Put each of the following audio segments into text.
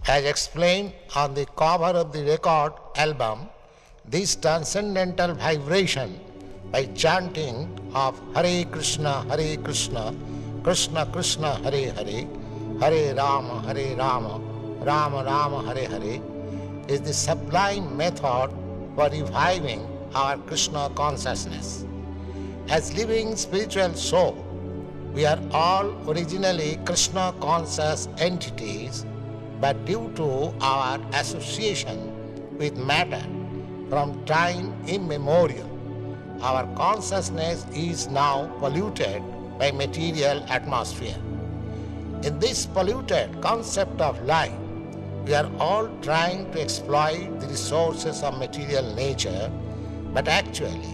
As explained on the cover of the record album, this transcendental vibration by chanting of Hare Krishna, Krishna Krishna, Hare Hare, Hare Rama, Rama Rama, Hare Hare, is the sublime method for reviving our Krishna consciousness. As living spiritual soul, we are all originally Krishna conscious entities, but due to our association with matter from time immemorial, our consciousness is now polluted by material atmosphere. In this polluted concept of life, we are all trying to exploit the resources of material nature, but actually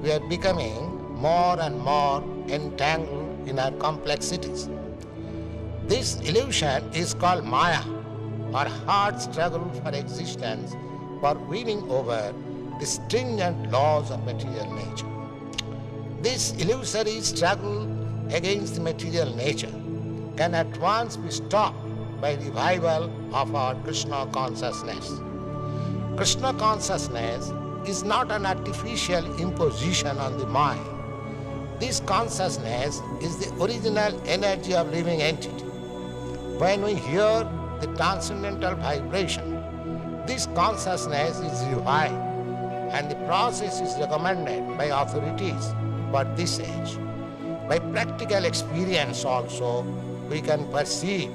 we are becoming more and more entangled in our complexities. This illusion is called Maya, or hard struggle for existence, for winning over the stringent laws of material nature. This illusory struggle against the material nature can at once be stopped by revival of our Krishna consciousness. Krishna consciousness is not an artificial imposition on the mind. This consciousness is the original energy of living entity. When we hear the transcendental vibration, this consciousness is revived, and the process is recommended by authorities for this age. By practical experience also, we can perceive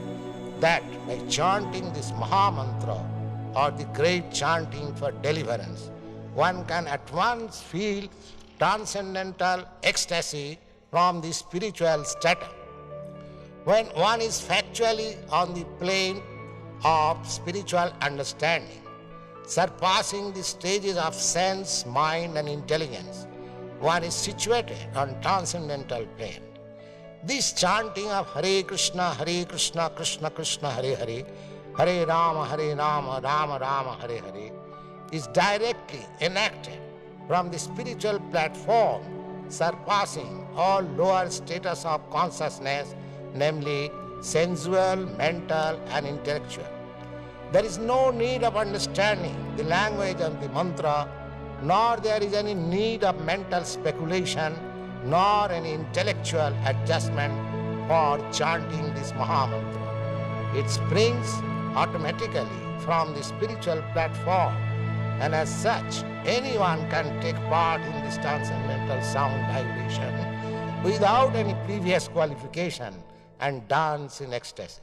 that by chanting this Maha Mantra or the great chanting for deliverance, one can at once feel transcendental ecstasy from the spiritual stratum. When one is factually on the plane of spiritual understanding, surpassing the stages of sense, mind and intelligence, one is situated on transcendental plane. This chanting of Hare Krishna, Krishna Krishna, Hare Hare, Hare Rama, Rama Rama, Hare Hare, is directly enacted from the spiritual platform, surpassing all lower status of consciousness, namely sensual, mental and intellectual. There is no need of understanding the language of the mantra, nor there is any need of mental speculation, nor any intellectual adjustment for chanting this Maha Mantra. It springs automatically from the spiritual platform, and as such, anyone can take part in this transcendental sound vibration without any previous qualification and dance in ecstasy.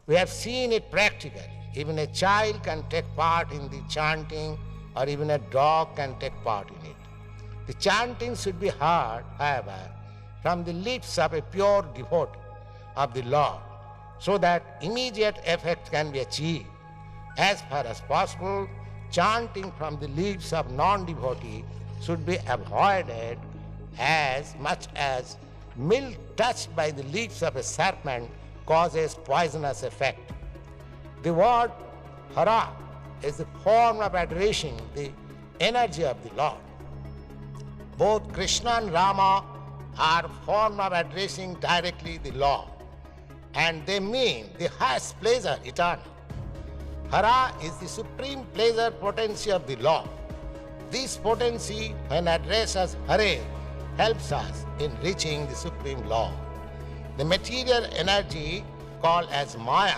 We have seen it practically. Even a child can take part in the chanting, or even a dog can take part in it. The chanting should be heard, however, from the lips of a pure devotee of the Lord, so that immediate effect can be achieved. As far as possible, chanting from the lips of non-devotee should be avoided, as much as milk touched by the lips of a serpent causes poisonous effect. The word Hara is the form of addressing the energy of the Lord. Both Krishna and Rama are form of addressing directly the Lord, and they mean the highest pleasure eternal. Hara is the supreme pleasure potency of the Lord. This potency, when addressed as Hare, helps us in reaching the supreme Lord. The material energy, called as Maya,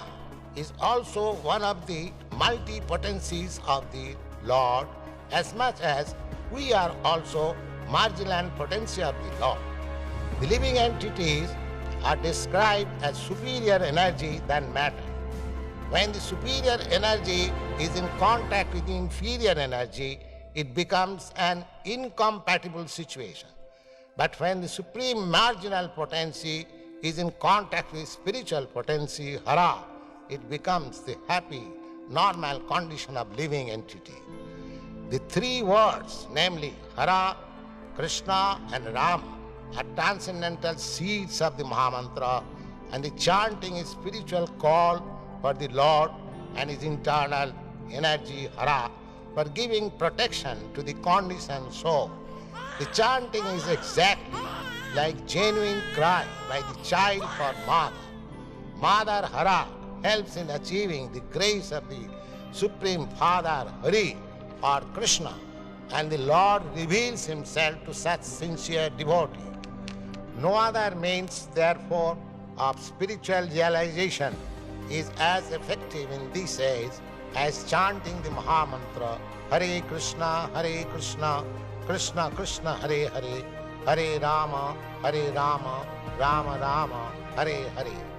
is also one of the multi-potencies of the Lord, as much as we are also marginal potency of the Lord. The living entities are described as superior energy than matter. When the superior energy is in contact with the inferior energy, it becomes an incompatible situation. But when the supreme marginal potency is in contact with spiritual potency, Hara, it becomes the happy, normal condition of living entity. The three words, namely Hara, Krishna and Rama, are transcendental seeds of the Mahamantra, and the chanting is spiritual call for the Lord and his internal energy, Hara, for giving protection to the conditioned soul. The chanting is exactly like genuine cry by the child for Mother. Mother Hara, helps in achieving the grace of the Supreme Father Hari or Krishna, and the Lord reveals himself to such sincere devotee. No other means, therefore, of spiritual realization is as effective in this age as chanting the Mahamantra Hare Krishna, Krishna Krishna, Hare Hare, Hare Rama, Rama Rama, Hare Hare.